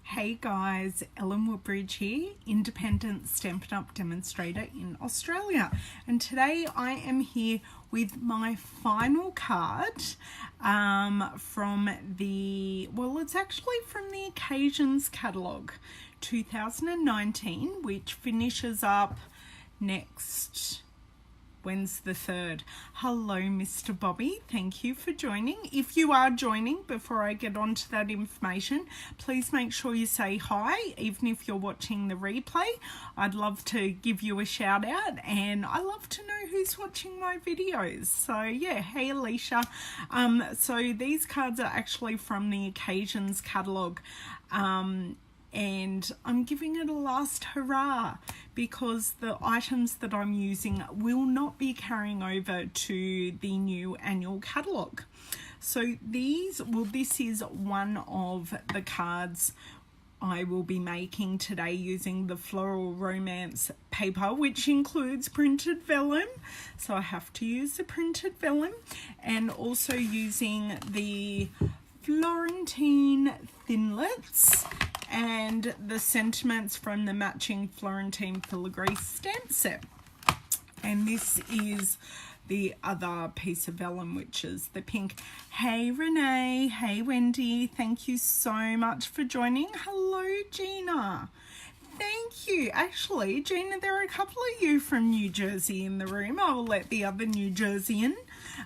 Hey guys, Ellen Woodbridge here, independent Stampin' Up! Demonstrator in Australia, and today I am here with my final card from the, well, it's actually from the Occasions catalogue 2019, which finishes up next Wednesday the 3rd. Hello, Mr. Bobby. Thank you for joining. If you are joining, before I get on to that information, please make sure you say hi, even if you're watching the replay. I'd love to give you a shout out, and I love to know who's watching my videos. So yeah, hey Alicia. So these cards are actually from the Occasions catalogue. And I'm giving it a last hurrah because the items that I'm using will not be carrying over to the new annual catalogue. So this is one of the cards I will be making today using the Floral Romance paper, which includes printed vellum. So I have to use the printed vellum, and also using the Florentine Thinlits and the sentiments from the matching Florentine Filagree stamp set. And this is the other piece of vellum, which is the pink. Hey Renee, hey Wendy, thank you so much for joining. Hello Gina. Thank you. Actually, Gina, there are a couple of you from New Jersey in the room. I will let the other New Jerseyan,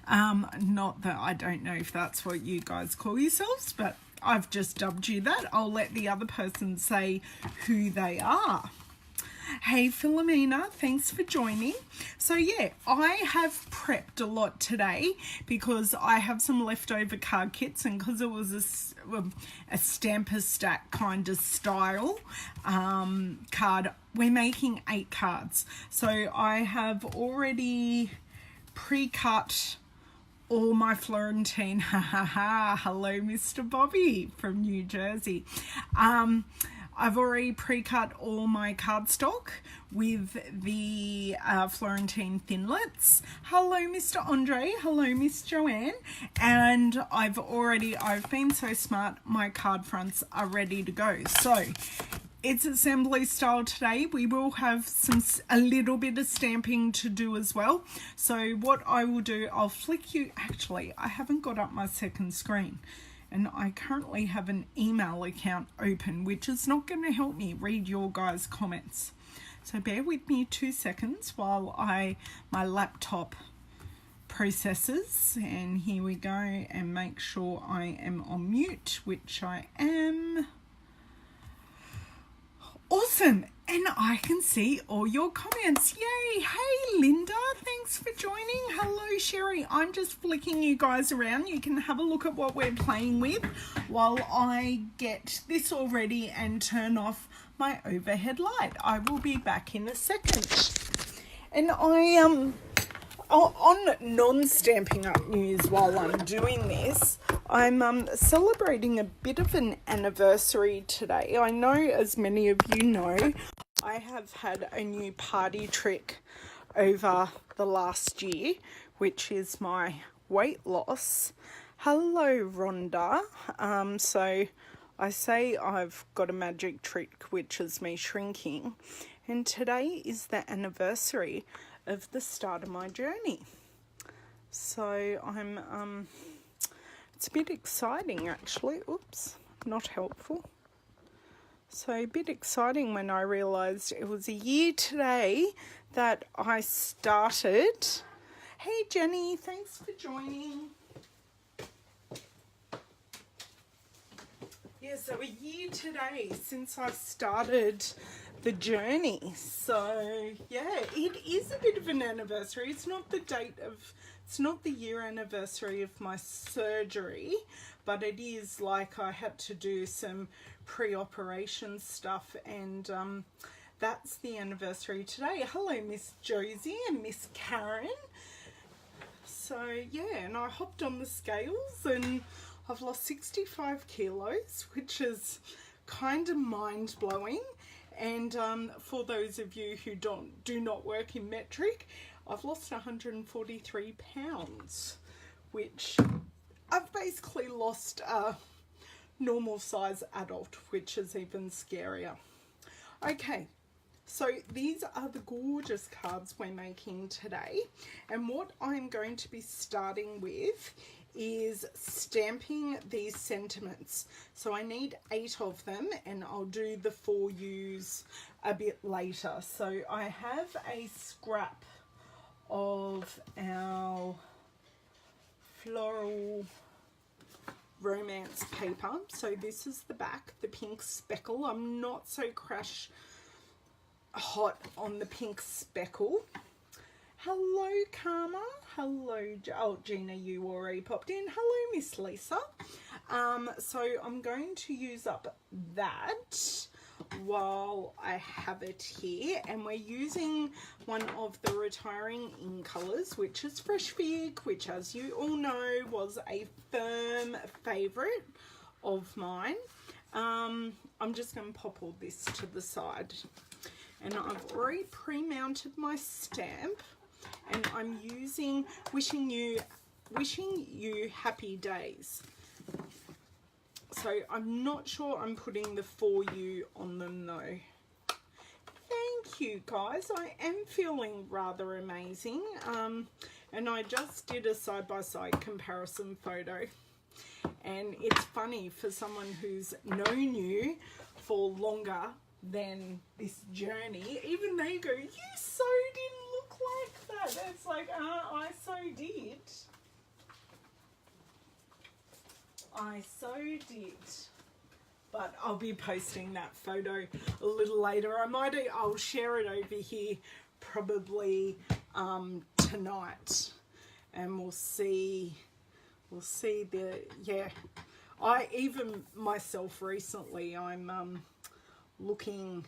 not that I don't know if that's what you guys call yourselves, but I've just dubbed you that. I'll let the other person say who they are. Hey Philomena, thanks for joining. So yeah, I have prepped a lot today because I have some leftover card kits, and because it was a stamper stack kind of style card, we're making 8 cards. So I have already pre-cut all my Florentine. Hello Mr. Bobby from New Jersey. I've already pre-cut all my cardstock with the Florentine Thinlits. Hello Mr. Andre, hello Miss Joanne, and I've been so smart, my card fronts are ready to go. So it's assembly style today. We will have a little bit of stamping to do as well. So what I will do, I'll flick you, actually I haven't got up my second screen, and I currently have an email account open, which is not going to help me read your guys' comments. So bear with me 2 seconds while my laptop processes. And here we go, and make sure I am on mute, which I am. Awesome, and I can see all your comments. Yay! Hey Linda, thanks for joining. Hello Sherry. I'm just flicking you guys around. You can have a look at what we're playing with while I get this all ready and turn off my overhead light. I will be back in a second. And I on non-Stampin' Up! News, while I'm doing this, I'm celebrating a bit of an anniversary today. I know, as many of you know, I have had a new party trick over the last year, which is my weight loss. Hello Rhonda. So I say I've got a magic trick, which is me shrinking, and today is the anniversary of the start of my journey. So I'm it's a bit exciting actually. Oops, not helpful. So a bit exciting when I realized it was a year today that I started. Hey Jenny, thanks for joining. Yeah, so a year today since I started the journey. So yeah, it is a bit of an anniversary. It's not the year anniversary of my surgery, but it is like I had to do some pre-operation stuff, and that's the anniversary today. Hello Miss Josie and Miss Karen. So yeah, and I hopped on the scales and I've lost 65 kilos, which is kind of mind-blowing. And for those of you who do not work in metric, I've lost 143 pounds, which I've basically lost normal size adult, which is even scarier. Okay, so these are the gorgeous cards we're making today, and what I'm going to be starting with is stamping these sentiments. So I need 8 of them, and I'll do the 4 U's a bit later. So I have a scrap of our Floral romance paper. So this is the back, the pink speckle. I'm not so crash hot on the pink speckle. Hello Karma, hello, oh Gina, you already popped in. Hello Miss Lisa. So I'm going to use up that while I have it here, and we're using one of the retiring in colours, which is Fresh Fig, which as you all know was a firm favourite of mine. I'm just going to pop all this to the side, and I've already pre-mounted my stamp, and I'm using wishing you happy days. So I'm not sure I'm putting the 4U on them though. Thank you guys, I am feeling rather amazing. And I just did a side-by-side comparison photo, and it's funny for someone who's known you for longer than this journey, even they go, you so didn't look like that. It's like, I so did. I so did. But I'll be posting that photo a little later. I'll share it over here probably tonight, and we'll see the, yeah. I even myself recently, I'm looking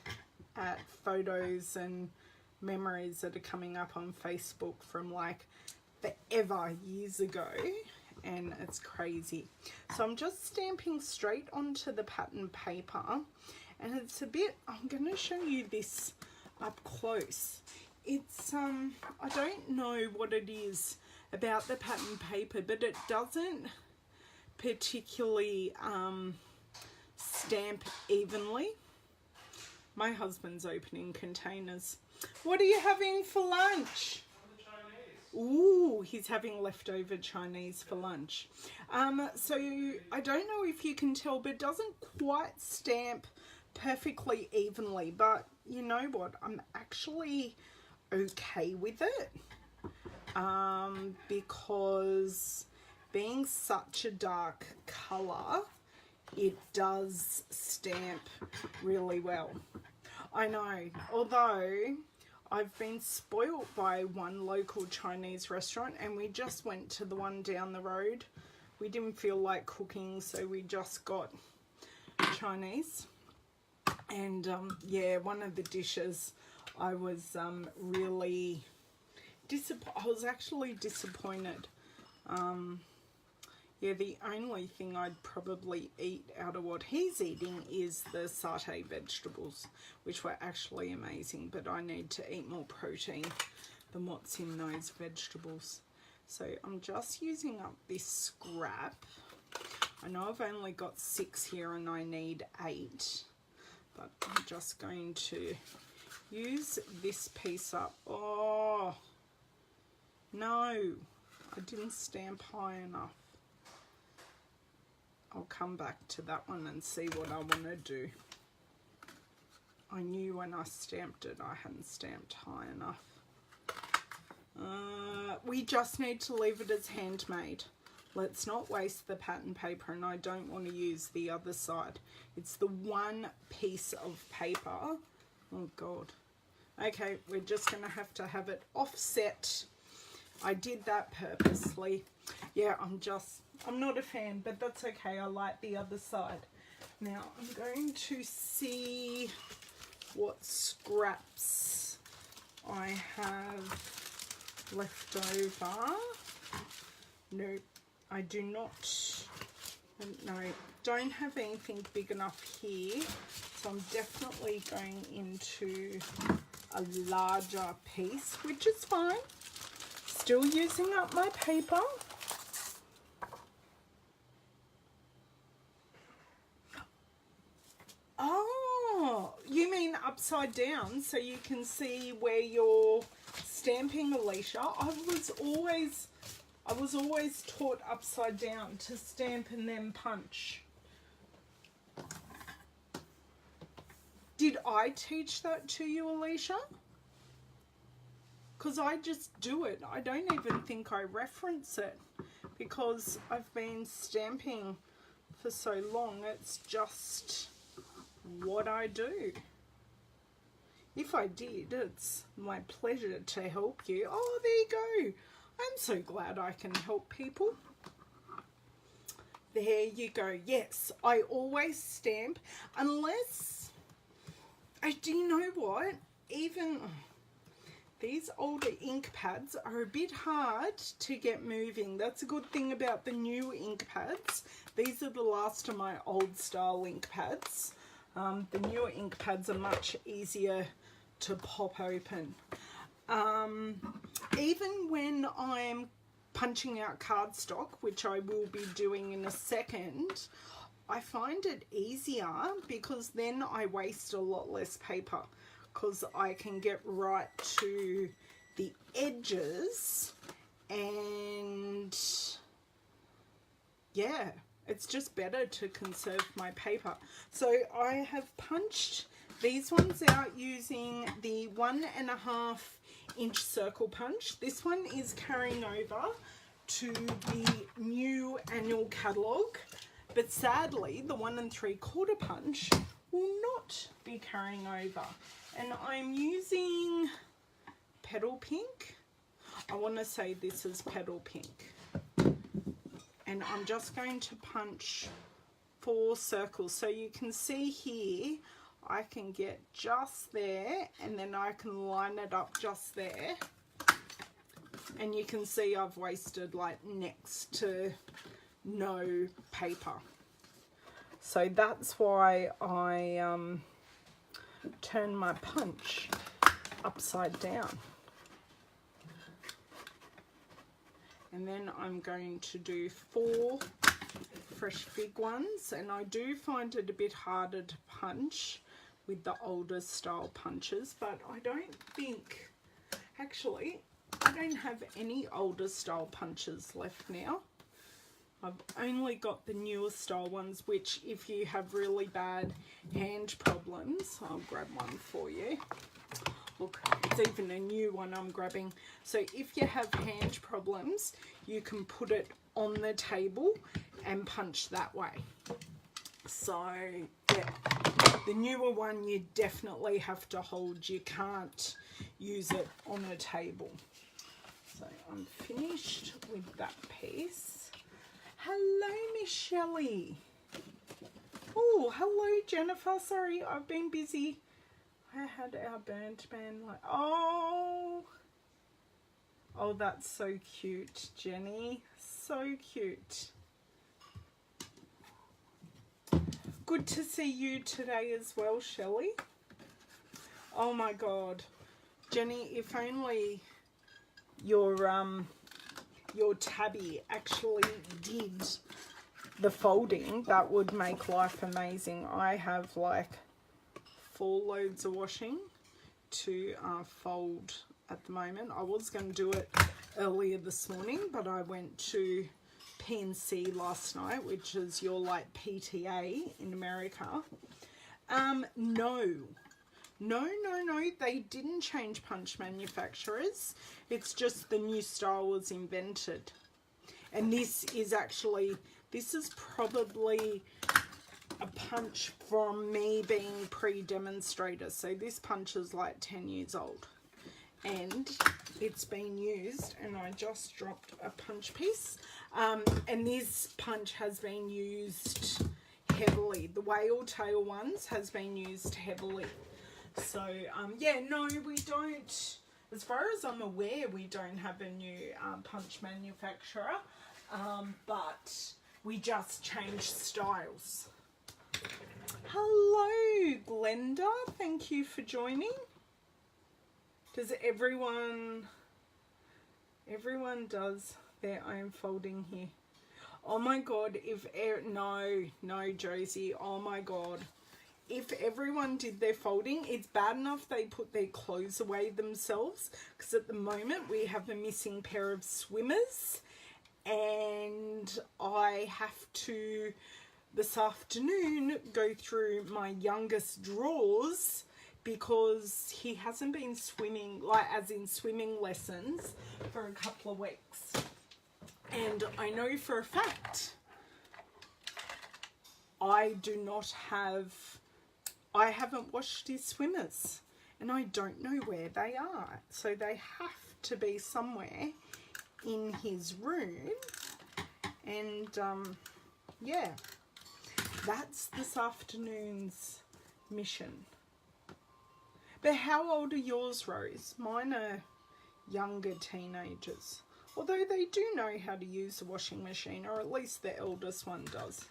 at photos and memories that are coming up on Facebook from like forever years ago, and it's crazy. So I'm just stamping straight onto the pattern paper, and it's a bit, I'm going to show you this up close. It's I don't know what it is about the pattern paper, but it doesn't particularly stamp evenly. My husband's opening containers. What are you having for lunch? Ooh, he's having leftover Chinese for lunch. So I don't know if you can tell, but it doesn't quite stamp perfectly evenly. But you know what? I'm actually okay with it, because being such a dark colour, it does stamp really well. I know, although I've been spoilt by one local Chinese restaurant, and we just went to the one down the road. We didn't feel like cooking, so we just got Chinese. And yeah, one of the dishes I was really I was actually disappointed. Yeah, the only thing I'd probably eat out of what he's eating is the satay vegetables, which were actually amazing, but I need to eat more protein than what's in those vegetables. So I'm just using up this scrap. I know I've only got 6 here and I need 8, but I'm just going to use this piece up. Oh, no, I didn't stamp high enough. I'll come back to that one and see what I want to do. I knew when I stamped it I hadn't stamped high enough. We just need to leave it as handmade. Let's not waste the pattern paper, and I don't want to use the other side. It's the one piece of paper. Oh God. Okay, we're just going to have it offset. I did that purposely. Yeah, I'm not a fan, but that's okay. I like the other side. Now I'm going to see what scraps I have left over. No, I do not. No, don't have anything big enough here. So I'm definitely going into a larger piece, which is fine. Still using up my paper. upside down so you can see where you're stamping, Alicia. I was always taught upside down to stamp and then punch. Did I teach that to you, Alicia? Because I just do it. I don't even think I reference it because I've been stamping for so long. It's just what I do. If I did, it's my pleasure to help you. Oh, there you go. I'm so glad I can help people. There you go. Yes, I always stamp unless, do you know what? Even these older ink pads are a bit hard to get moving. That's a good thing about the new ink pads. These are the last of my old style ink pads. The newer ink pads are much easier to pop open. Even when I'm punching out cardstock, which I will be doing in a second, I find it easier because then I waste a lot less paper because I can get right to the edges, and yeah, it's just better to conserve my paper. So I have punched these ones out using the 1.5 inch circle punch. This one is carrying over to the new annual catalogue, but sadly the 1 3/4 punch will not be carrying over. And I'm using Petal Pink. I want to say this is Petal Pink. And I'm just going to punch 4 circles. So you can see here, I can get just there, and then I can line it up just there. And you can see I've wasted like next to no paper. So that's why I turn my punch upside down. And then I'm going to do 4 fresh big ones, and I do find it a bit harder to punch with the older style punches, but I don't think, actually, I don't have any older style punches left now. I've only got the newer style ones, which if you have really bad hand problems, I'll grab one for you. Look, it's even a new one I'm grabbing. So if you have hand problems, you can put it on the table and punch that way. So yeah, the newer one you definitely have to hold. You can't use it on a table. So I'm finished with that piece. Hello, Miss Shelley. Oh, hello, Jennifer. Sorry, I've been busy. I had our burnt man like, oh, that's so cute, Jenny. So cute. Good to see you today as well, Shelley. Oh my God, Jenny, if only your tabby actually did the folding, that would make life amazing. I have like 4 loads of washing to fold at the moment. I was going to do it earlier this morning, but I went to PNC last night, which is your like PTA in America. No, they didn't change punch manufacturers. It's just the new style was invented. And this is probably a punch from me being pre-demonstrator. So this punch is like 10 years old. And it's been used, and I just dropped a punch piece. And this punch has been used heavily. The whale tail ones has been used heavily. So, yeah, no, we don't, as far as I'm aware, we don't have a new punch manufacturer, but we just changed styles. Hello, Glenda. Thank you for joining. Does everyone does their own folding here? Oh my God, no, Josie, oh my God. if everyone did their folding, it's bad enough they put their clothes away themselves, because at the moment we have a missing pair of swimmers, and I have to this afternoon go through my youngest drawers because he hasn't been swimming, like as in swimming lessons, for a couple of weeks. And I know for a fact I haven't washed his swimmers, and I don't know where they are. So they have to be somewhere in his room. And yeah, that's this afternoon's mission. But how old are yours, Rose? Mine are younger teenagers. Although they do know how to use the washing machine, or at least the eldest one does.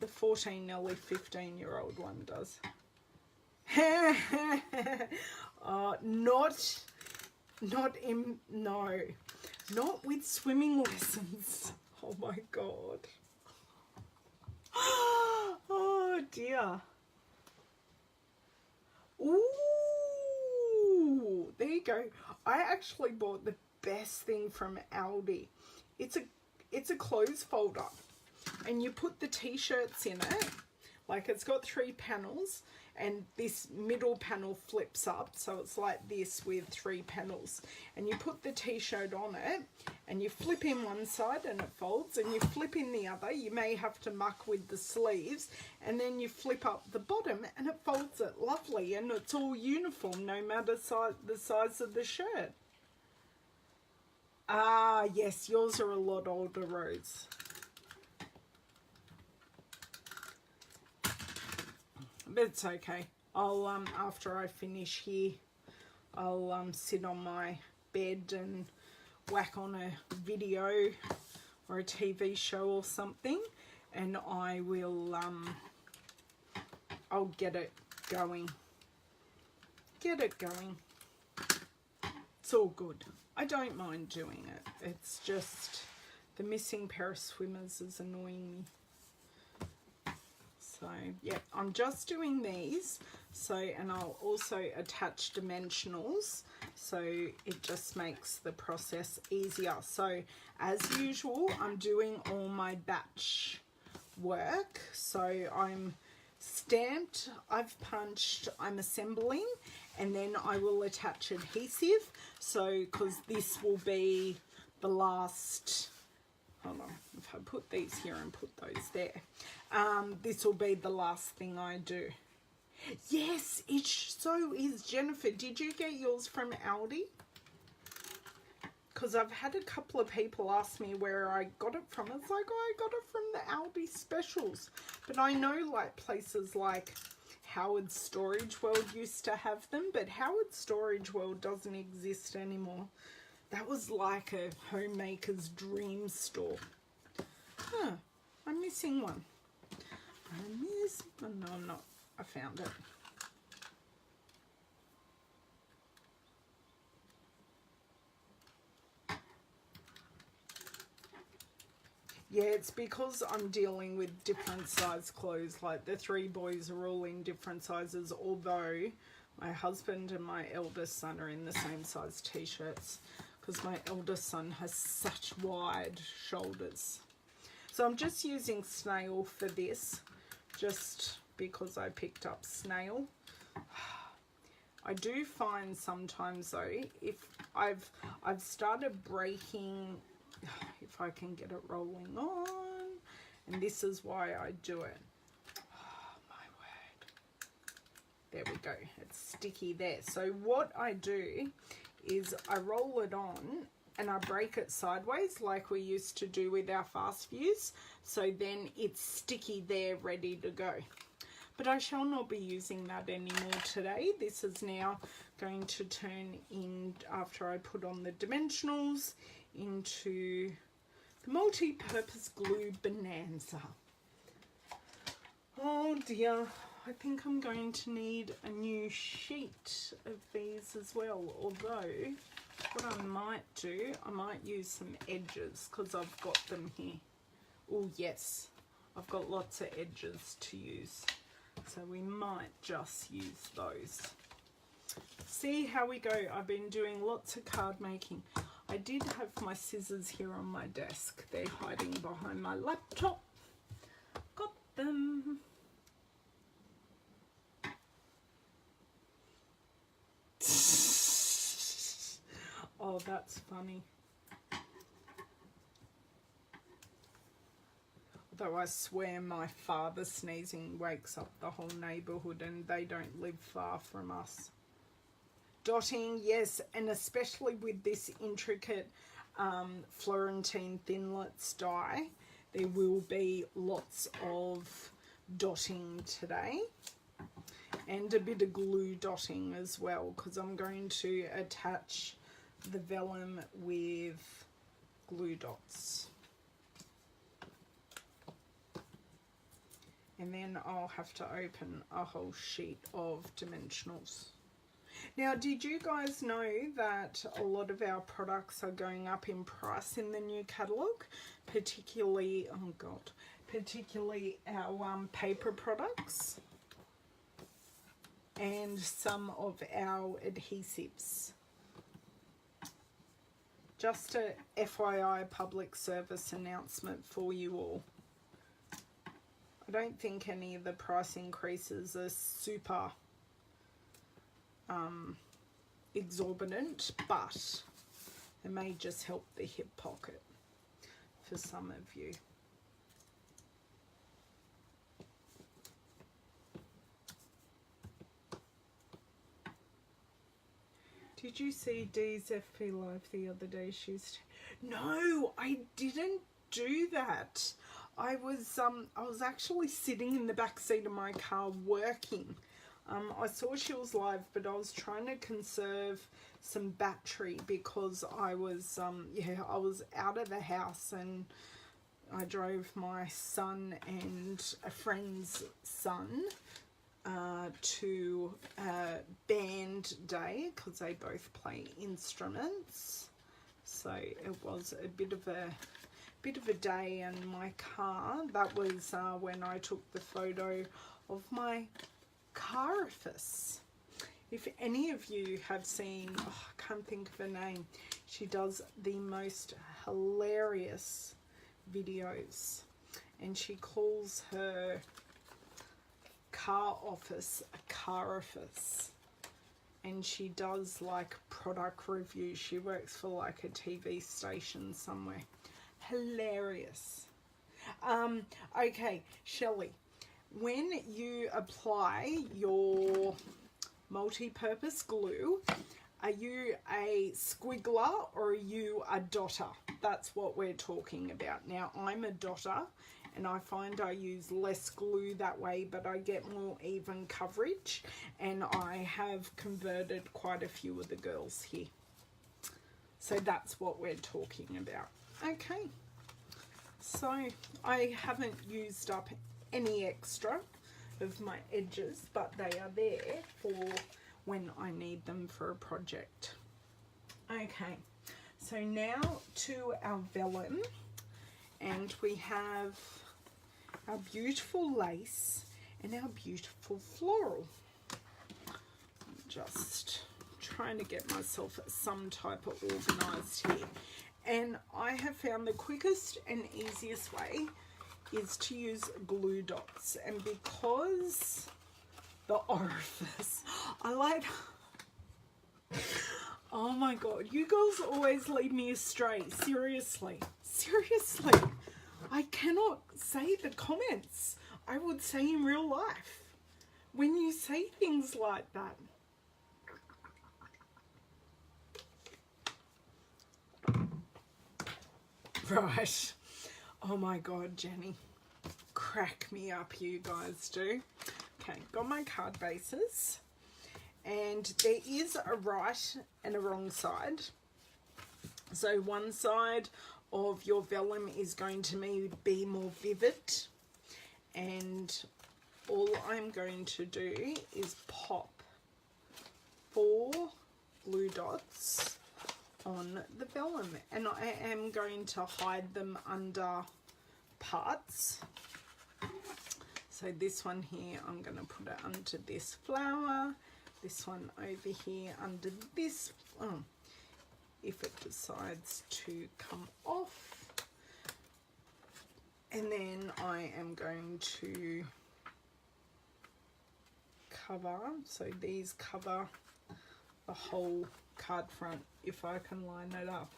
The 14, nearly 15-year-old one does. Not with swimming lessons. Oh my God. Oh dear. Ooh, there you go. I actually bought the best thing from Aldi. It's a clothes folder, and you put the t-shirts in it. Like, it's got 3 panels, and this middle panel flips up, so it's like this with 3 panels, and you put the t-shirt on it, and you flip in one side and it folds, and you flip in the other. You may have to muck with the sleeves, and then you flip up the bottom and it folds it lovely, and it's all uniform no matter the size of the shirt. Ah, yes, yours are a lot older, Rose. But it's okay. I'll after I finish here, I'll sit on my bed and whack on a video or a TV show or something, and I will I'll get it going. It's all good. I don't mind doing it. It's just the missing pair of swimmers is annoying me. So yeah, I'm just doing these. So, and I'll also attach dimensionals, so it just makes the process easier. So as usual, I'm doing all my batch work. So I'm stamped, I've punched, I'm assembling, and then I will attach adhesive. So, because this will be the last, hold on, if I put these here and put those there, this will be the last thing I do. Yes, so is Jennifer. Did you get yours from Aldi? Because I've had a couple of people ask me where I got it from. It's like, oh, I got it from the Aldi specials. But I know like places like Howard Storage World used to have them, but Howard Storage World doesn't exist anymore. That was like a homemaker's dream store. Huh, I'm missing one. Oh, no, I'm not. I found it. Yeah, it's because I'm dealing with different size clothes. Like the 3 boys are all in different sizes, although my husband and my eldest son are in the same size t-shirts, because my eldest son has such wide shoulders. So I'm just using snail for this, just because I picked up snail. I do find sometimes though, if I've started breaking, if I can get it rolling on, and this is why I do it. Oh my word. There we go, it's sticky there. So what I do is I roll it on and I break it sideways like we used to do with our fast views, so then it's sticky there, ready to go. But I shall not be using that anymore today. This is now going to turn in, after I put on the dimensionals, into the multi-purpose glue bonanza. Oh dear, I think I'm going to need a new sheet of these as well, although what I might do, I might use some edges because I've got them here. Oh yes, I've got lots of edges to use. So we might just use those. See how we go. I've been doing lots of card making. I did have my scissors here on my desk. They're hiding behind my laptop. Got them. Oh, that's funny. Though I swear my father sneezing wakes up the whole neighbourhood, and they don't live far from us. Dotting, yes, and especially with this intricate Florentine Thinlits die, there will be lots of dotting today, and a bit of glue dotting as well, because I'm going to attach the vellum with glue dots. And then I'll have to open a whole sheet of dimensionals. Now, did you guys know that a lot of our products are going up in price in the new catalogue? Particularly, oh God, particularly our paper products and some of our adhesives. Just a FYI public service announcement for you all. I don't think any of the price increases are super exorbitant, but it may just help the hip pocket for some of you. Did you see Dee's FP Live the other day? No, I didn't do that. I was actually sitting in the back seat of my car working. I saw she was live, but I was trying to conserve some battery because I was I was out of the house, and I drove my son and a friend's son to a band day because they both play instruments. So it was a bit of a day in my car. That was when I took the photo of my carifice. If any of you have seen, I can't think of her name, she does the most hilarious videos, and she calls her car office a carifice, and she does like product reviews. She works for like a TV station somewhere. Hilarious. Okay, Shelley, when you apply your multi-purpose glue, are you a squiggler or are you a dotter? That's what we're talking about. Now, I'm a dotter, and I find I use less glue that way, but I get more even coverage, and I have converted quite a few of the girls here. So that's what we're talking about. Okay, so I haven't used up any extra of my edges, but they are there for when I need them for a project. Okay, so now to our vellum, and we have our beautiful lace and our beautiful floral. I'm just trying to get myself some type of organized here. And I have found the quickest and easiest way is to use glue dots. And because the orifice, I like, oh my God, you girls always lead me astray. Seriously, I cannot say the comments I would say in real life when you say things like that. Right. Oh my God, Jenny. Crack me up, you guys do. Okay, got my card bases. And there is a right and a wrong side. So one side of your vellum is going to be more vivid. And all I'm going to do is pop 4 glue dots on the vellum, and I am going to hide them under parts So this one here, I'm going to put it under this flower. This one over here under this, if it decides to come off. And then I am going to cover, so these cover the whole card front, if I can line it up.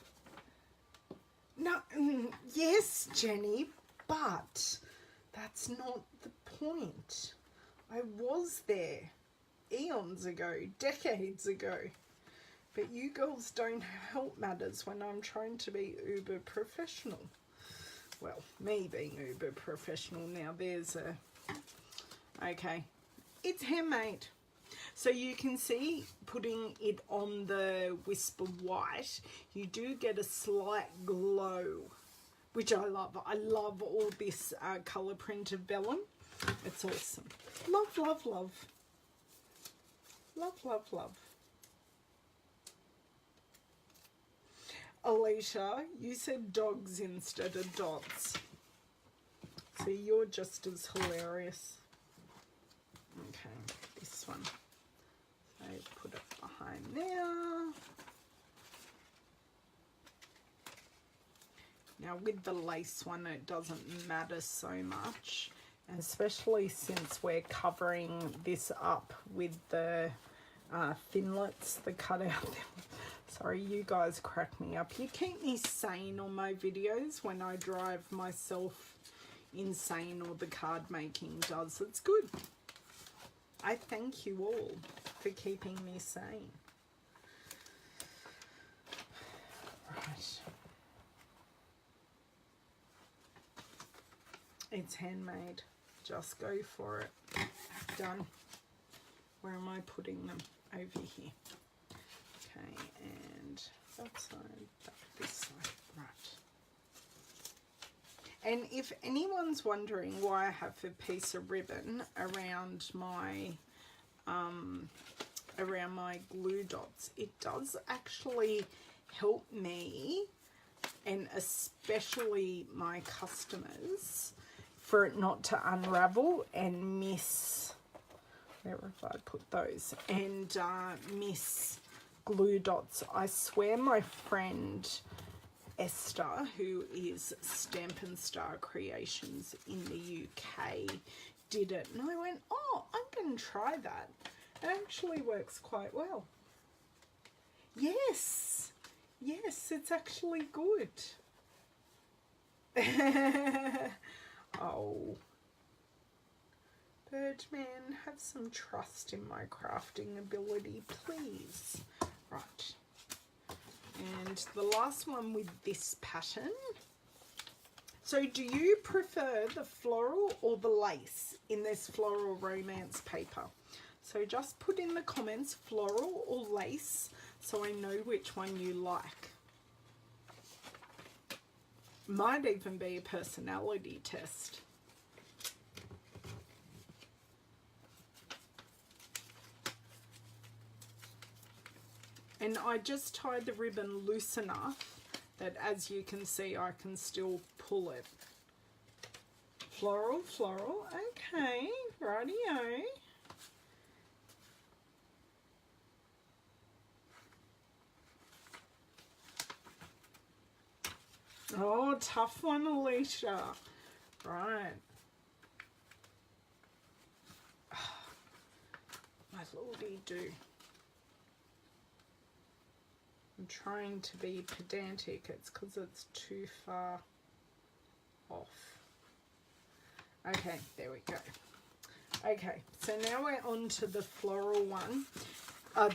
No, yes, Jenny, but that's not the point. I was there eons ago, decades ago, but you girls don't help matters when I'm trying to be uber professional. Well, me being uber professional now, there's a, okay, it's handmade. So you can see, putting it on the Whisper White, you do get a slight glow, which I love. I love all this colour print of vellum. It's awesome. Love, love, love. Love, love, love. Alicia, you said dogs instead of dots. So you're just as hilarious. Okay, this one. So put it behind there. Now with the lace one, it doesn't matter so much, especially since we're covering this up with the thinlets, the cutout. Sorry, you guys crack me up. You keep me sane on my videos when I drive myself insane, or the card making does. It's good. I thank you all for keeping me sane. Right. It's handmade. Just go for it. Done. Where am I putting them? Over here. Okay, and that side, this side. Right. And if anyone's wondering why I have a piece of ribbon around my glue dots, it does actually help me, and especially my customers, for it not to unravel and miss, where have I put those, and miss glue dots. I swear my friend Esther, who is Stampin Star Creations in the UK, did it, and I went, oh, I'm going to try that. It actually works quite well. Yes, yes, it's actually good. Oh, Birdman, have some trust in my crafting ability, please. Right. And the last one with this pattern. So do you prefer the floral or the lace in this floral romance paper? So just put in the comments floral or lace so I know which one you like. Might even be a personality test. And I just tied the ribbon loose enough that, as you can see, I can still pull it. Floral, floral, okay, rightio. Oh, tough one, Alicia. Right. My lordy do. I'm trying to be pedantic. It's because it's too far off. Okay, there we go. Okay, so now we're on to the floral one.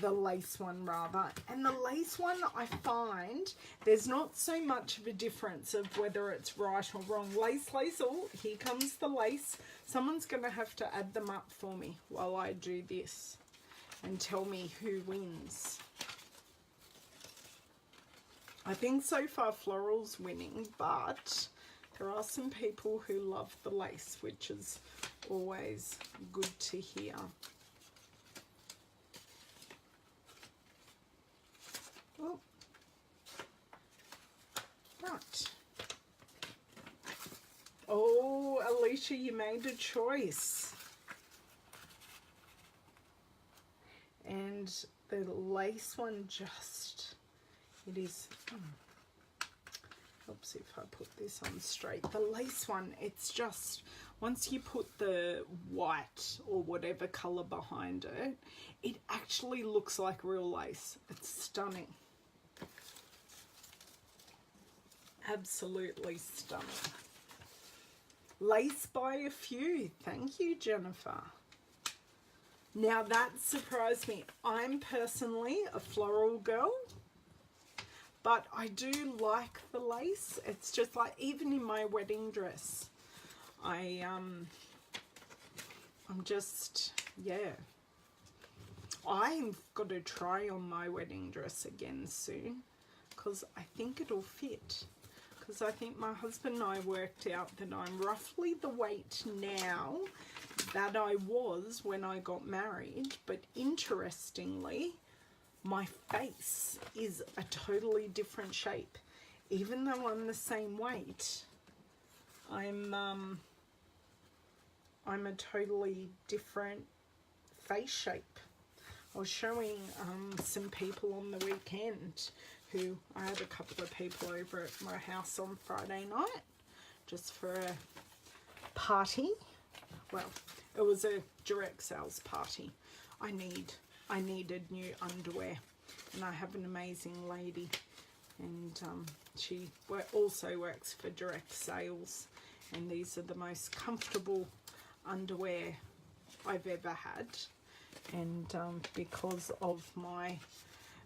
The lace one rather. And the lace one, I find there's not so much of a difference of whether it's right or wrong. Lace, lace, oh, here comes the lace. Someone's going to have to add them up for me while I do this and tell me who wins. I think so far Floral's winning, but there are some people who love the lace, which is always good to hear. Oh. Right. Oh, Alicia, you made a choice. And the lace one just, it is, oops, if I put this on straight, the lace one, it's just, once you put the white or whatever colour behind it, it actually looks like real lace. It's stunning. Absolutely stunning. Lace by a few. Thank you, Jennifer. Now that surprised me. I'm personally a floral girl, but I do like the lace. It's just like, even in my wedding dress, I'm just, yeah. I've got to try on my wedding dress again soon, because I think it'll fit. Because I think my husband and I worked out that I'm roughly the weight now that I was when I got married. But interestingly, my face is a totally different shape. Even though I'm the same weight, I'm a totally different face shape. I was showing some people on the weekend who, I had a couple of people over at my house on Friday night just for a party. Well, it was a direct sales party. I needed new underwear, and I have an amazing lady, and she also works for direct sales, and these are the most comfortable underwear I've ever had. And because of my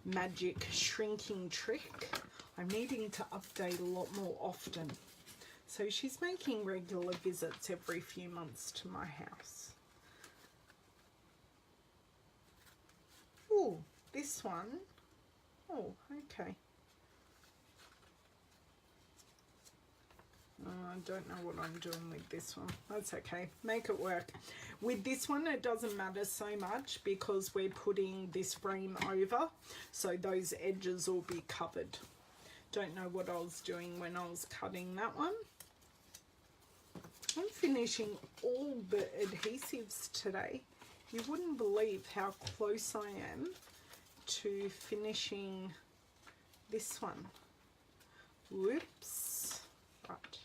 magic shrinking trick, I'm needing to update a lot more often. So she's making regular visits every few months to my house. Oh, this one. Oh, okay. I don't know what I'm doing with this one. That's okay. Make it work. With this one, it doesn't matter so much because we're putting this frame over, so those edges will be covered. Don't know what I was doing when I was cutting that one. I'm finishing all the adhesives today. You wouldn't believe how close I am to finishing this one. Whoops. Right.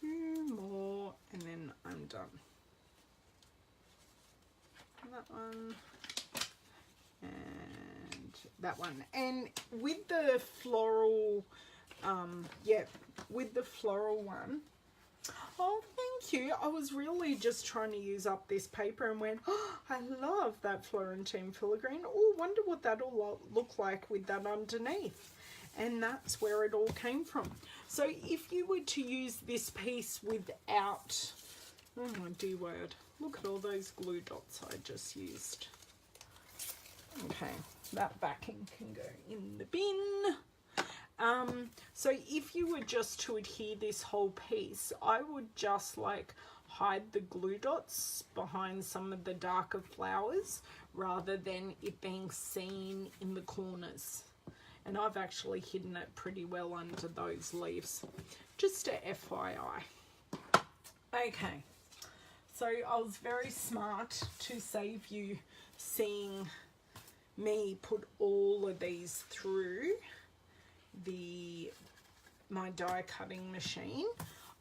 Two more and then I'm done. That one and that one. And with the floral, with the floral one, oh, thank you. I was really just trying to use up this paper and went, oh, I love that Florentine Filagree. Oh, wonder what that'll look like with that underneath. And that's where it all came from. So if you were to use this piece without, oh my dear word, look at all those glue dots I just used. Okay, that backing can go in the bin. So if you were just to adhere this whole piece, I would just like hide the glue dots behind some of the darker flowers rather than it being seen in the corners. And I've actually hidden it pretty well under those leaves. Just a FYI. Okay, so I was very smart to save you seeing me put all of these through my die cutting machine.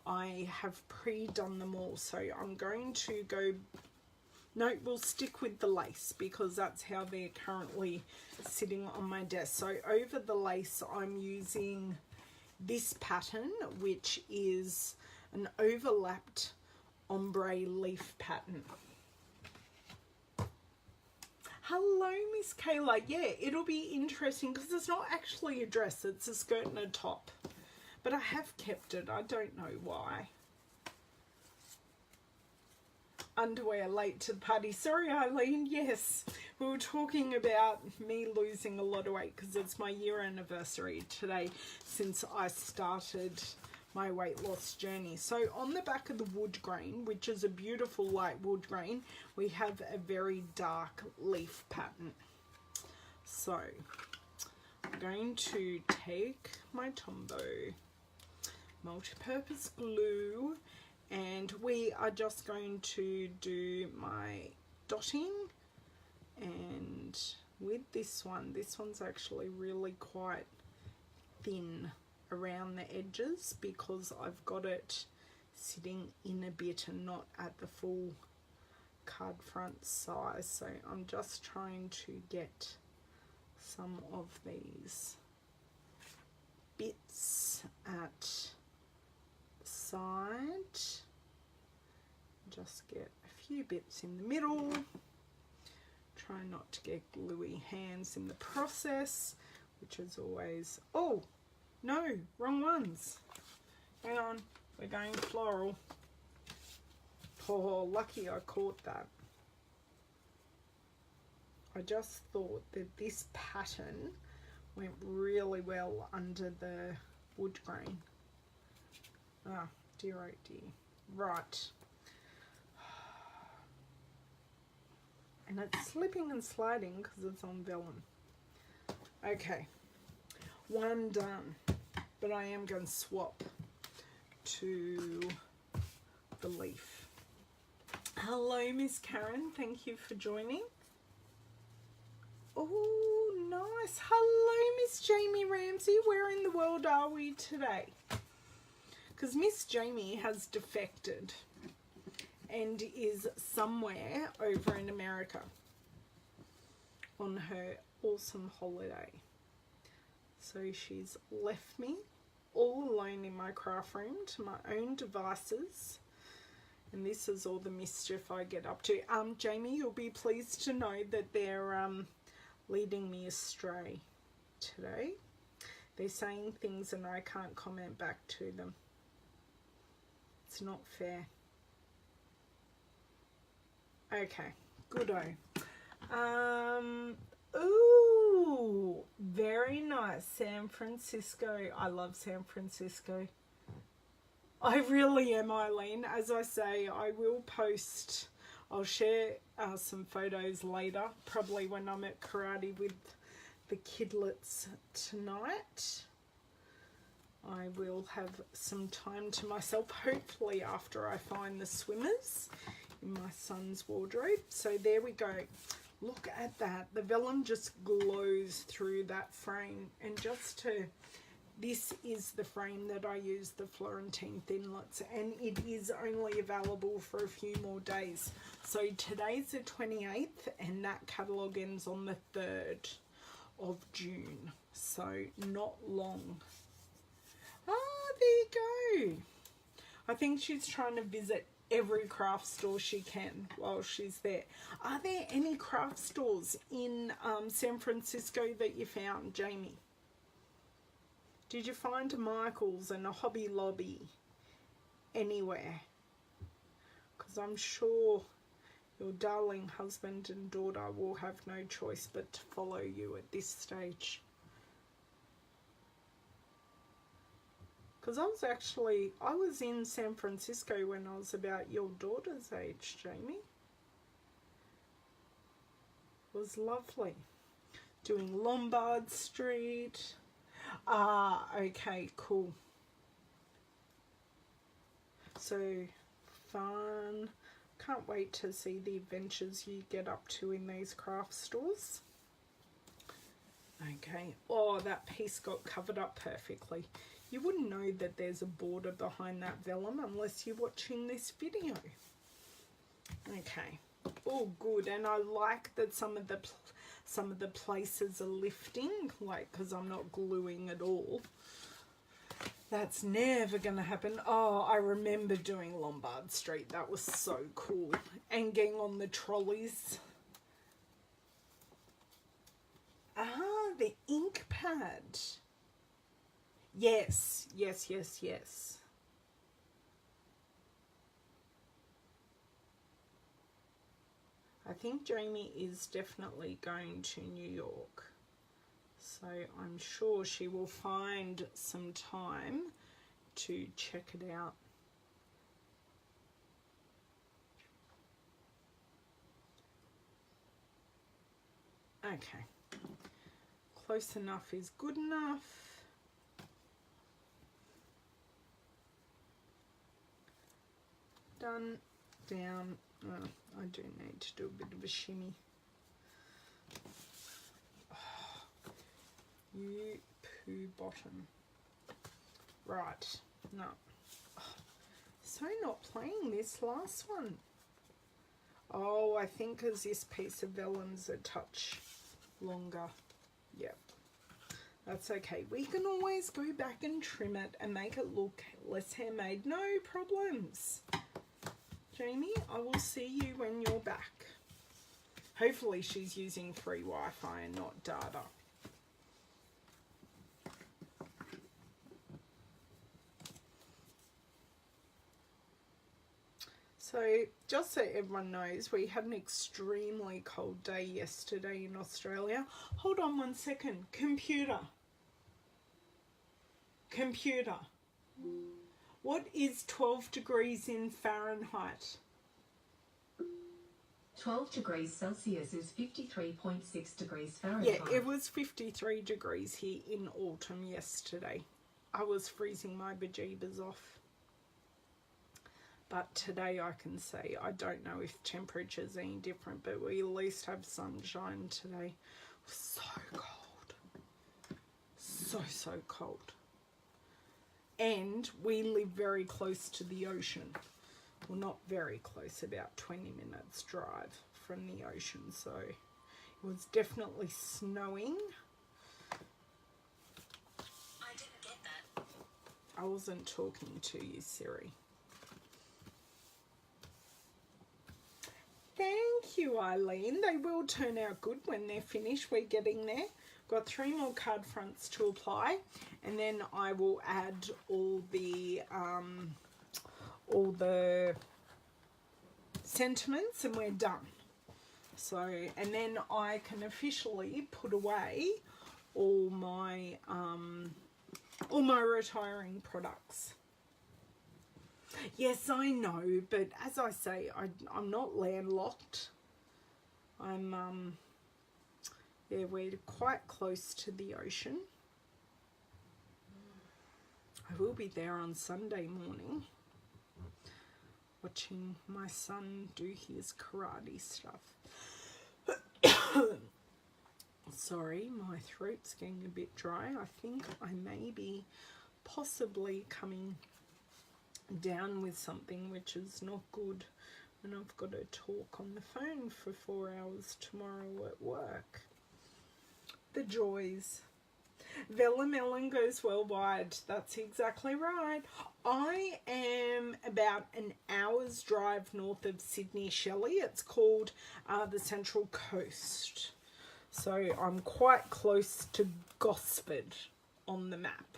I have pre-done them all, so I'm going to go, no, we'll stick with the lace because that's how they're currently sitting on my desk. So over the lace, I'm using this pattern, which is an overlapped ombre leaf pattern. Hello, Miss Kayla. Yeah, it'll be interesting because it's not actually a dress, it's a skirt and a top. But I have kept it. I don't know why. Underwear late to the party. Sorry, Eileen. Yes, we were talking about me losing a lot of weight because it's my year anniversary today since I started my weight loss journey. So on the back of the wood grain, which is a beautiful light wood grain, we have a very dark leaf pattern. So I'm going to take my Tombow multi-purpose glue, and we are just going to do my dotting. And with this one's actually really quite thin around the edges because I've got it sitting in a bit and not at the full card front size. So I'm just trying to get some of these bits at the side. Just get a few bits in the middle. Try not to get gluey hands in the process, which is always, oh no, wrong ones. Hang on, we're going floral. Oh, lucky I caught that. I just thought that this pattern went really well under the wood grain. Ah, dear oh dear. Right. And it's slipping and sliding because it's on vellum. Okay, one done. But I am going to swap to the leaf. Hello, Miss Karen. Thank you for joining. Oh, nice. Hello, Miss Jamie Ramsey. Where in the world are we today? Because Miss Jamie has defected and is somewhere over in America on her awesome holiday. So she's left me all alone in my craft room to my own devices. And this is all the mischief I get up to. Jamie, you'll be pleased to know that they're leading me astray today. They're saying things and I can't comment back to them. It's not fair. Okay, good-o. Ooh, very nice. San Francisco. I love San Francisco. I really am, Eileen. As I say, I will post, I'll share some photos later, probably when I'm at karate with the kidlets tonight. I will have some time to myself, hopefully after I find the swimmers in my son's wardrobe. So there we go. Look at that. The vellum just glows through that frame. And just to, this is the frame that I use, the Florentine Thinlits, and it is only available for a few more days. So today's the 28th and that catalogue ends on the 3rd of June. So not long. Ah, there you go. I think she's trying to visit every craft store she can while she's there. Are there any craft stores in San Francisco that you found, Jamie? Did you find a Michael's and a Hobby Lobby anywhere? Because I'm sure your darling husband and daughter will have no choice but to follow you at this stage. Because I was in San Francisco when I was about your daughter's age, Jamie. It was lovely. Doing Lombard Street. Ah, okay, cool. So fun. Can't wait to see the adventures you get up to in these craft stores. Okay. Oh, that piece got covered up perfectly. You wouldn't know that there's a border behind that vellum unless you're watching this video. Okay. Oh, good. And I like that some of the places are lifting, like, because I'm not gluing at all. That's never going to happen. Oh, I remember doing Lombard Street. That was so cool. And getting on the trolleys. Ah, the ink pad. Yes, yes, yes, yes. I think Jamie is definitely going to New York. So I'm sure she will find some time to check it out. Okay. Close enough is good enough. done. Down. Oh, I do need to do a bit of a shimmy. Oh, you poo bottom. Right. No. Oh, so not playing this last one. Oh, I think because this piece of vellum's a touch longer. Yep. That's okay. We can always go back and trim it and make it look less handmade. No problems. Jamie, I will see you when you're back. Hopefully she's using free Wi-Fi and not data. So just so everyone knows, we had an extremely cold day yesterday in Australia. Hold on one second. Computer. What is 12 degrees in Fahrenheit? 12 degrees Celsius is 53.6 degrees Fahrenheit. Yeah, it was 53 degrees here in autumn yesterday. I was freezing my bejeebers off. But today I can say I don't know if temperature's any different, but we at least have sunshine today. It was so cold. So cold. And we live very close to the ocean. Well, not very close, about 20 minutes drive from the ocean. So it was definitely snowing. I didn't get that. I wasn't talking to you, Siri. Thank you, Eileen. They will turn out good when they're finished. We're getting there. Got 3 more card fronts to apply, and then I will add all the sentiments, and we're done. So, and then I can officially put away all my retiring products. Yes, I know, but as I say, I'm not landlocked. Yeah, we're quite close to the ocean. I will be there on Sunday morning, watching my son do his karate stuff. Sorry, my throat's getting a bit dry. I think I may be possibly coming down with something, which is not good, and I've got to talk on the phone for 4 hours tomorrow at work. The joys. Vellum Ellen goes worldwide. That's exactly right. I am about an hour's drive north of Sydney, Shelley. It's called the Central Coast. So I'm quite close to Gosford on the map.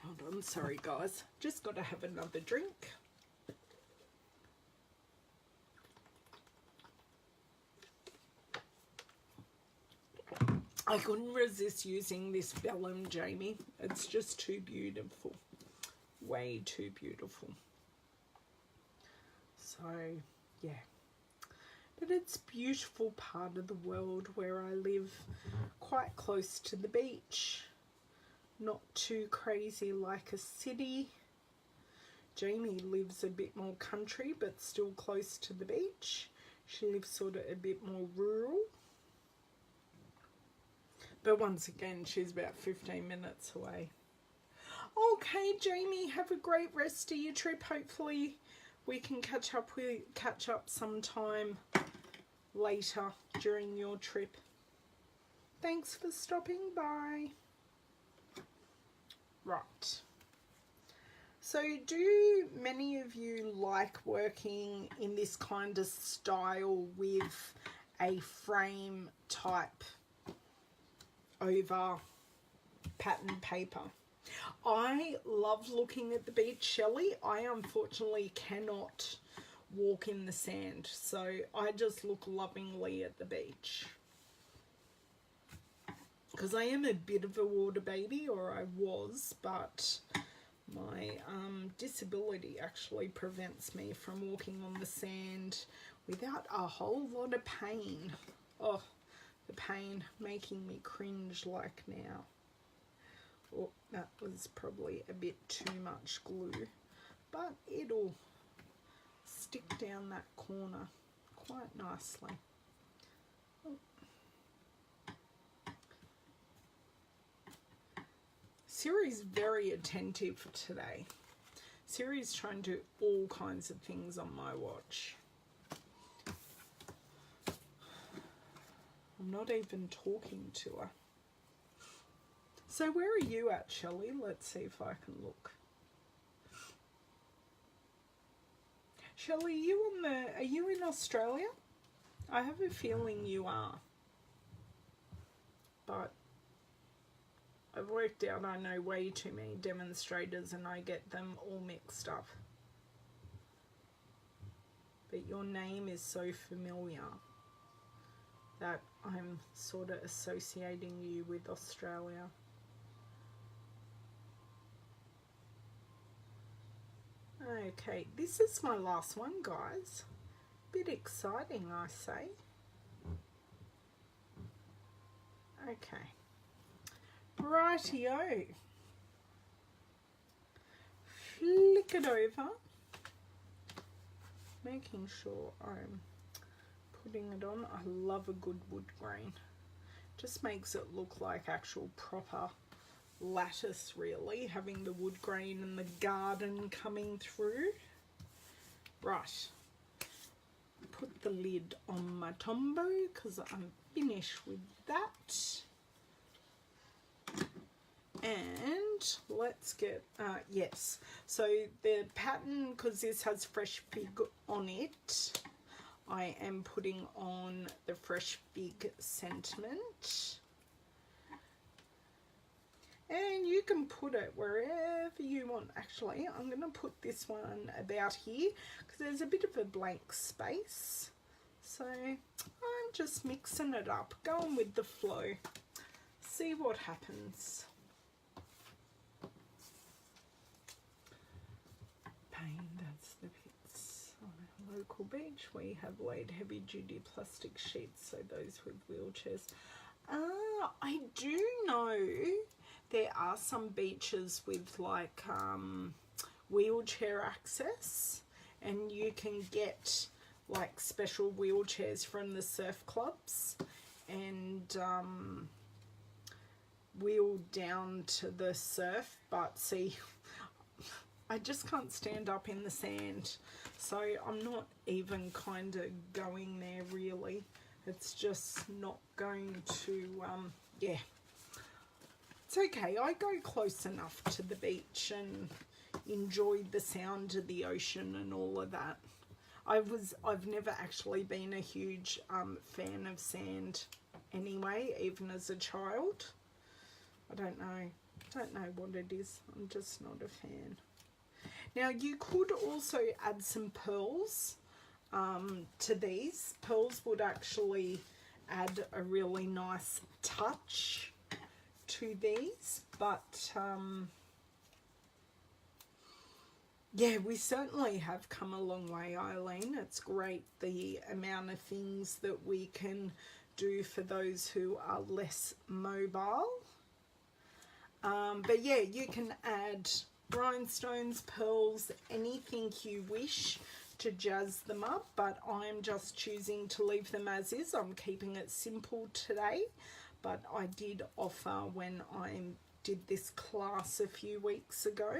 Hold on, sorry guys. Just got to have another drink. I couldn't resist using this vellum, Jamie. It's just too beautiful. Way too beautiful. So, yeah. But it's a beautiful part of the world where I live, quite close to the beach. Not too crazy like a city. Jamie lives a bit more country, but still close to the beach. She lives sort of a bit more rural. But once again, she's about 15 minutes away. Okay, Jamie, have a great rest of your trip. Hopefully we can catch up sometime later during your trip. Thanks for stopping by. Right. So do many of you like working in this kind of style with a frame type over pattern paper? I love looking at the beach, Shelley. I unfortunately cannot walk in the sand, so I just look lovingly at the beach. Because I am a bit of a water baby, or I was, but my disability actually prevents me from walking on the sand without a whole lot of pain. Oh, the pain making me cringe like now. Oh, that was probably a bit too much glue. but it'll stick down that corner quite nicely. Siri's very attentive today. Siri's trying to do all kinds of things on my watch. I'm not even talking to her. So where are you at, Shelley? Let's see if I can look. Shelley, are you in Australia? I have a feeling you are. But I've worked out I know way too many demonstrators and I get them all mixed up. But your name is so familiar that I'm sort of associating you with Australia. Okay, this is my last one, guys. Bit exciting, I say. Okay. Rightio. Flick it over. Making sure I'm putting it on. I love a good wood grain. Just makes it look like actual proper lattice, really, having the wood grain and the garden coming through. Right. Put the lid on my Tombow because I'm finished with that. And let's get, yes, so the pattern, because this has Fresh Fig on it, I am putting on the Fresh Fig sentiment. And you can put it wherever you want. Actually, I'm going to put this one about here because there's a bit of a blank space. So I'm just mixing it up, going with the flow. See what happens. That's the bits. On our local beach, we have laid heavy duty plastic sheets, so those with wheelchairs. I do know there are some beaches with like wheelchair access, and you can get like special wheelchairs from the surf clubs and wheel down to the surf. But see, I just can't stand up in the sand, so I'm not even kind of going there really. It's just not going to, yeah. It's okay, I go close enough to the beach and enjoy the sound of the ocean and all of that. I've never actually been a huge fan of sand anyway, even as a child. I don't know what it is. I'm just not a fan. Now you could also add some pearls to these. Pearls would actually add a really nice touch to these, but yeah, we certainly have come a long way, Eileen. It's great the amount of things that we can do for those who are less mobile. But yeah, you can add rhinestones, pearls, anything you wish to jazz them up, but I'm just choosing to leave them as is. I'm keeping it simple today, but I did offer when I did this class a few weeks ago,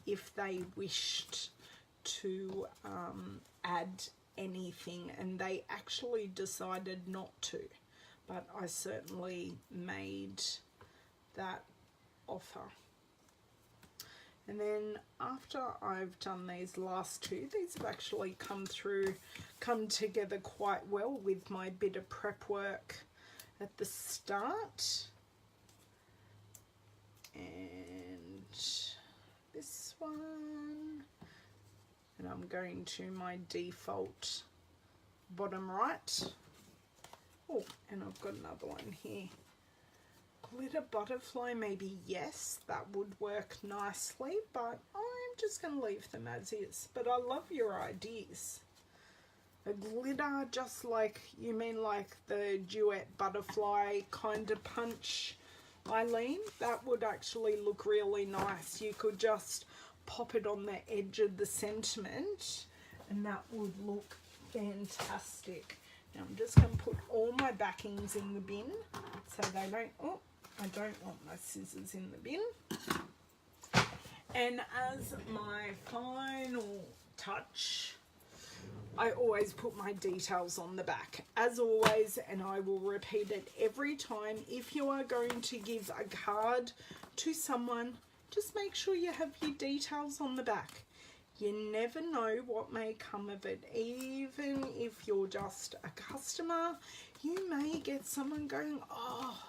if they wished to add anything, and they actually decided not to, but I certainly made that offer. And then after I've done these last two, these have actually come together quite well with my bit of prep work at the start. And this one, and I'm going to my default bottom right. Oh, and I've got another one here. Glitter butterfly, maybe, yes, that would work nicely, but I'm just going to leave them as is. But I love your ideas. A glitter, just like, you mean like the duet butterfly kind of punch, Eileen? That would actually look really nice. You could just pop it on the edge of the sentiment, and that would look fantastic. Now I'm just going to put all my backings in the bin so they don't, oh, I don't want my scissors in the bin. And as my final touch, I always put my details on the back, as always, and I will repeat it every time. If you are going to give a card to someone, just make sure you have your details on the back. You never know what may come of it. Even if you're just a customer, you may get someone going, oh,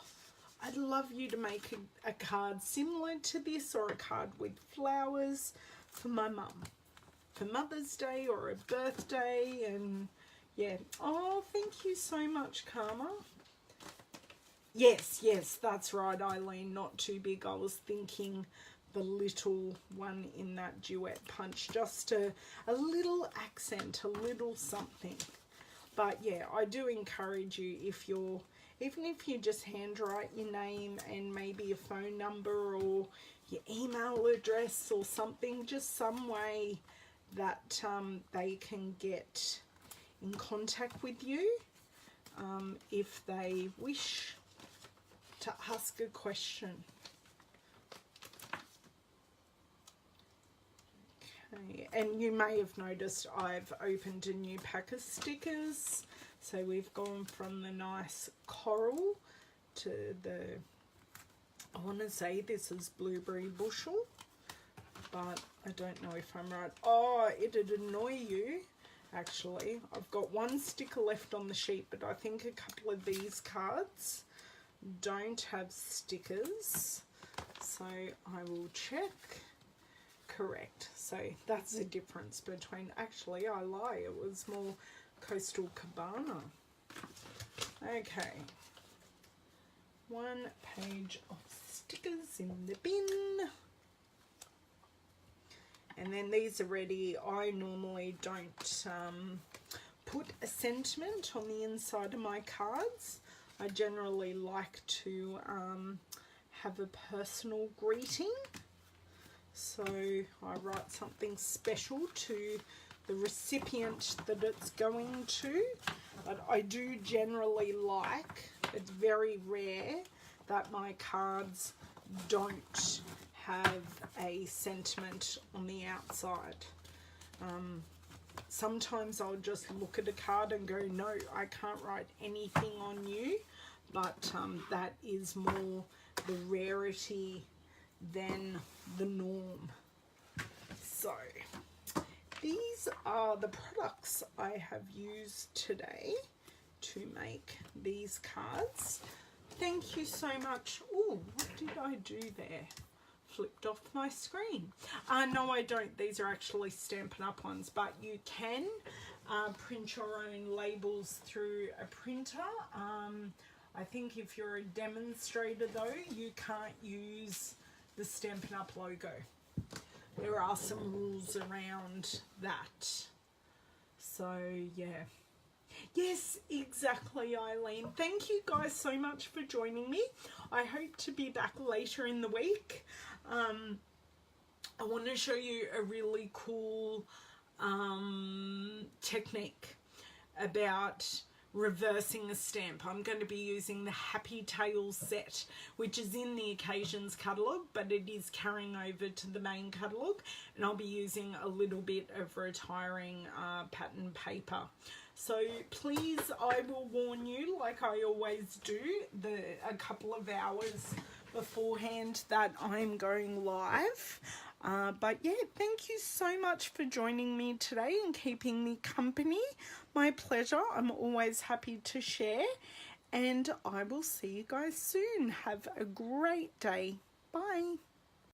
I'd love you to make a card similar to this, or a card with flowers for my mum, for Mother's Day or a birthday. And yeah, oh, thank you so much, Karma. Yes, that's right, Eileen, not too big. I was thinking the little one in that duet punch, just a little accent, a little something. But yeah, I do encourage you, even if you just handwrite your name and maybe a phone number or your email address or something, just some way that they can get in contact with you if they wish to ask a question. Okay, and you may have noticed I've opened a new pack of stickers. So we've gone from the nice coral to the, I want to say this is blueberry bushel, but I don't know if I'm right. Oh, it'd annoy you. Actually, I've got one sticker left on the sheet, but I think a couple of these cards don't have stickers. So I will check. Correct. So that's the difference between, actually I lie, it was more Coastal Cabana. Okay. One page of stickers in the bin. And then these are ready. I normally don't put a sentiment on the inside of my cards. I generally like to have a personal greeting. So I write something special to the recipient that it's going to. But I do generally like, it's very rare that my cards don't have a sentiment on the outside. Sometimes I'll just look at a card and go, no, I can't write anything on you. But that is more the rarity than the norm. So these are the products I have used today to make these cards. Thank you so much. Oh, what did I do there? Flipped off my screen. No, I don't. These are actually Stampin' Up ones, but you can print your own labels through a printer. I think if you're a demonstrator though, you can't use the Stampin' Up logo. There are some rules around that. So yeah. Yes, exactly, Eileen. Thank you guys so much for joining me. I hope to be back later in the week. I want to show you a really cool technique about reversing a stamp. I'm going to be using the Happy Tales set, which is in the Occasions catalogue, but it is carrying over to the main catalogue, and I'll be using a little bit of retiring pattern paper. So please, I will warn you, like I always do, a couple of hours beforehand that I'm going live. But yeah, thank you so much for joining me today and keeping me company. My pleasure. I'm always happy to share, and I will see you guys soon. Have a great day. Bye.